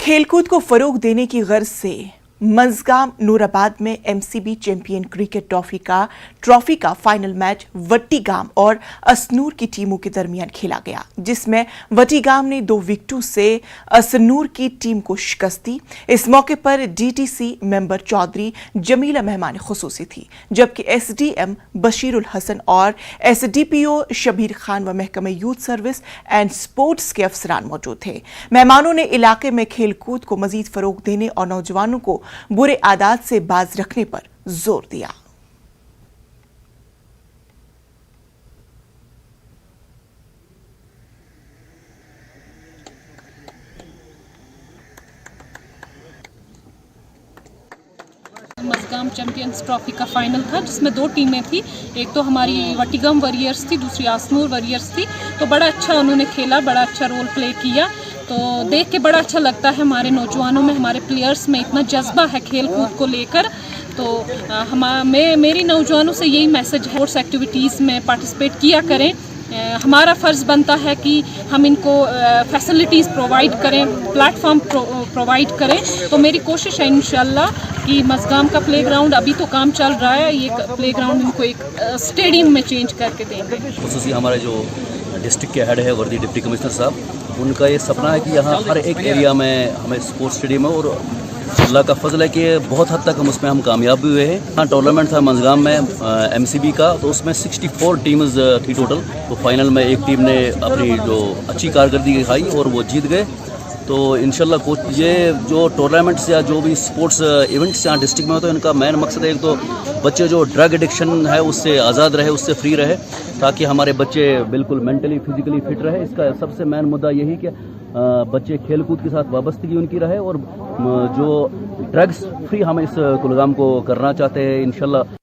खेलकूद को फरोग देने की गर्ज से मंजगाम नूराबाद में एमसीबी चैंपियन क्रिकेट ट्रॉफी का फाइनल मैच वट्टीगाम और असनूर की टीमों के दरमियान खेला गया, जिसमें वट्टीगाम ने 2 विकेटों से असनूर की टीम को शिकस्त दी। इस मौके पर डीटीसी मेंबर चौधरी जमीला मेहमान खुसूसी थी, जबकि एसडीएम बशीरुल हसन और एसडीपीओ शबीर खान व महकमे यूथ सर्विस एंड स्पोर्ट्स के अफसरान मौजूद थे। मेहमानों ने इलाके में खेलकूद को मजीद फरोग देने और नौजवानों को बुरे आदत से बाज रखने पर जोर दिया। मंजगाम चैंपियंस ट्रॉफी का फाइनल था, जिसमें 2 टीमें थी। एक तो हमारी वट्टीगाम वॉरियर्स थी, दूसरी असनूर वॉरियर्स थी। तो बड़ा अच्छा उन्होंने खेला, बड़ा अच्छा रोल प्ले किया। तो देख के बड़ा अच्छा लगता है, हमारे नौजवानों में, हमारे प्लेयर्स में इतना जज्बा है खेल कूद को लेकर। तो मेरी नौजवानों से यही मैसेज है, स्पोर्ट्स एक्टिविटीज़ में पार्टिसिपेट किया करें। हमारा फ़र्ज़ बनता है कि हम इनको फैसिलिटीज़ प्रोवाइड करें, प्लेटफॉर्म प्रोवाइड करें। तो मेरी कोशिश है इंशाल्लाह कि मंजगाम का प्लेग्राउंड अभी तो काम चल रहा है, ये प्लेग्राउंड इनको एक स्टेडियम में चेंज करके देंगे। खुसूसी हमारे जो डिस्ट्रिक्ट के हेड है वर्दी डिप्टी कमिश्नर साहब, उनका ये सपना है कि यहाँ हर एक एरिया में हमें स्पोर्ट्स स्टेडियम है, और अल्लाह का फजल है कि बहुत हद तक उसमें हम कामयाब भी हुए हैं। हाँ, टूर्नामेंट था मंजगाम में एमसीबी का, तो उसमें 64 टीम्स थी टोटल। तो फाइनल में एक टीम ने अपनी जो अच्छी कारकर्दगी दिखाई और वो जीत गए। तो इंशाल्लाह कोच ये जो टूर्नामेंट्स या जो भी स्पोर्ट्स इवेंट्स यहाँ डिस्ट्रिक्ट में हो, तो इनका मेन मकसद है, एक तो बच्चे जो ड्रग एडिक्शन है उससे आज़ाद रहे, उससे फ्री रहे, ताकि हमारे बच्चे बिल्कुल मेंटली फिजिकली फिट रहे। इसका सबसे मेन मुद्दा यही कि बच्चे खेलकूद के साथ वाबस्तगी उनकी रहे, और जो ड्रग्स फ्री हम इस कुलगाम को करना चाहते हैं इंशाल्लाह।